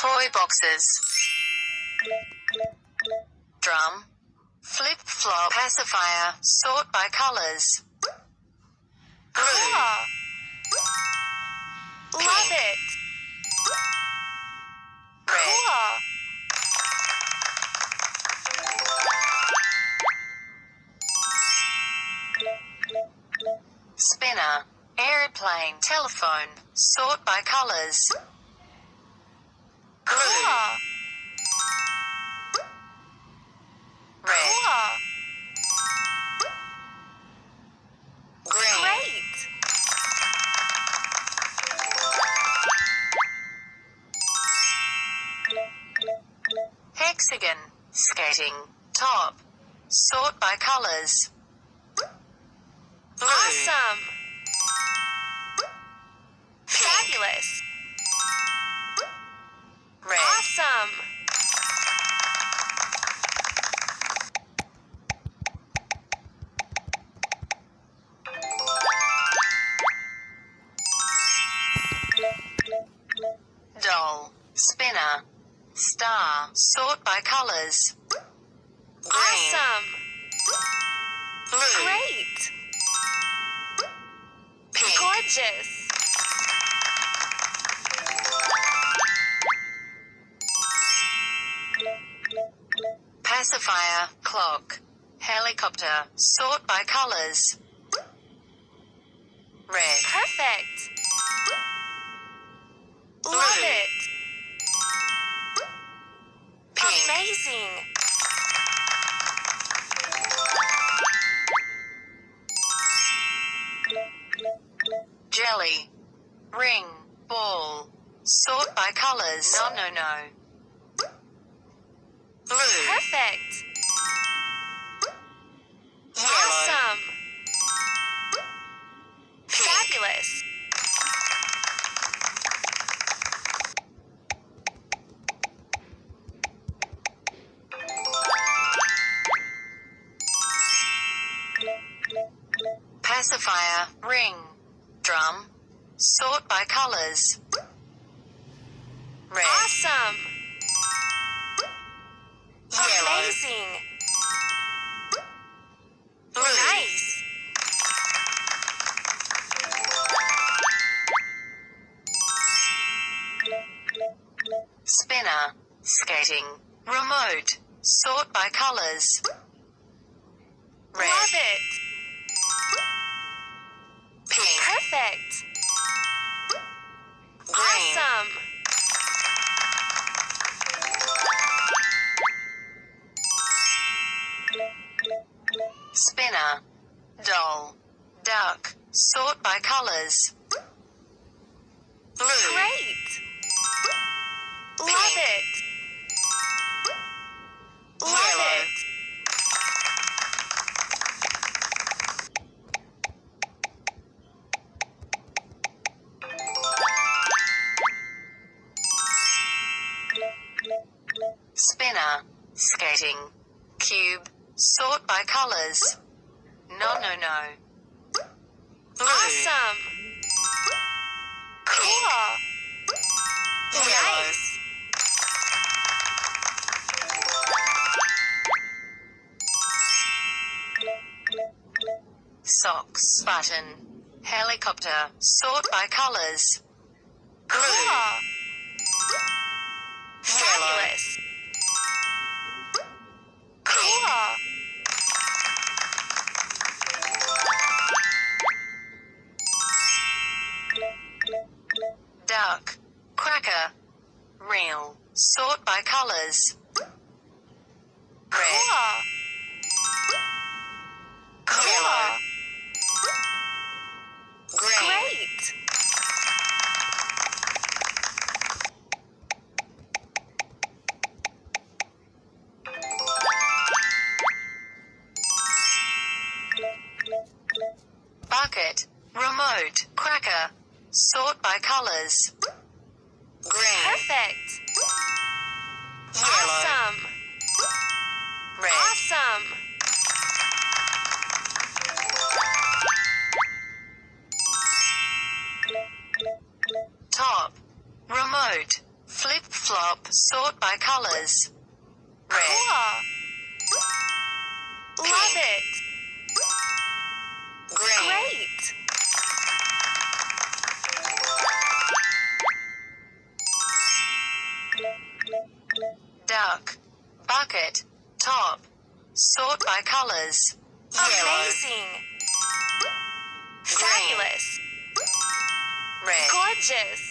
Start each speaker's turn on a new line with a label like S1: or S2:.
S1: Toy boxes. Drum. Flip-flop. Pacifier. Sort by colors. Blue.
S2: Cool. Love it.
S1: Red.
S2: Cool.
S1: Spinner. Airplane. Telephone. Sort by colors. Blue.
S2: Cool.
S1: Red.
S2: Cool.
S1: Green.
S2: Great.
S1: Hexagon. Skating. Top. Sort by colors. Blue.
S2: Awesome. Fabulous.
S1: Red.
S2: Awesome.
S1: Doll. Spinner. Star. Sort by colors. Green.
S2: Awesome.
S1: Blue.
S2: Great.
S1: Pink.
S2: Gorgeous.
S1: Pacifier. Clock. Helicopter. Sort by colors. Red.
S2: Perfect.
S1: Blue.
S2: Love it.
S1: Pink.
S2: Amazing.
S1: Jelly. Ring. Ball. Sort by colors. No. Blue.
S2: Perfect.
S1: Yellow.
S2: Awesome.
S1: Pink.
S2: Fabulous.
S1: Pacifier. Ring. Drum. Sort by colors. Red.
S2: Awesome.
S1: Yellow.
S2: Amazing.
S1: Blue.
S2: Nice.
S1: Spinner. Skating. Remote. Sort by colors. Red.
S2: Love it.
S1: Pink.
S2: Perfect.
S1: Green.
S2: Awesome.
S1: Spinner. Doll. Duck. Sort by colors. Blue.
S2: Great. Love it. Love
S1: Yellow.
S2: it.
S1: Spinner. Skating. Cube. Sort by colors. No. Blue.
S2: Awesome.
S1: Pink.
S2: Cool.
S1: Yellow.
S2: Nice.
S1: Socks. Button. Helicopter. Sort by colors. Blue.
S2: Cool.
S1: Yellow.
S2: Fabulous.
S1: Pink.
S2: Cool.
S1: Duck. Cracker. Real. Sort by colors. Red.
S2: Cool.
S1: Yellow.
S2: Cool.
S1: Green.
S2: Great.
S1: Bucket. Remote. Cracker. Sort by colors. Green.
S2: Perfect.
S1: Yellow.
S2: Awesome.
S1: Red.
S2: Awesome.
S1: Top. Remote. Flip Flip-flop, sort by colors. Red,
S2: Cool. Love it.
S1: green,
S2: Great.
S1: duck, bucket, top, sort by colors. Yellow,
S2: Amazing.
S1: green,
S2: Fabulous.
S1: red,
S2: Gorgeous.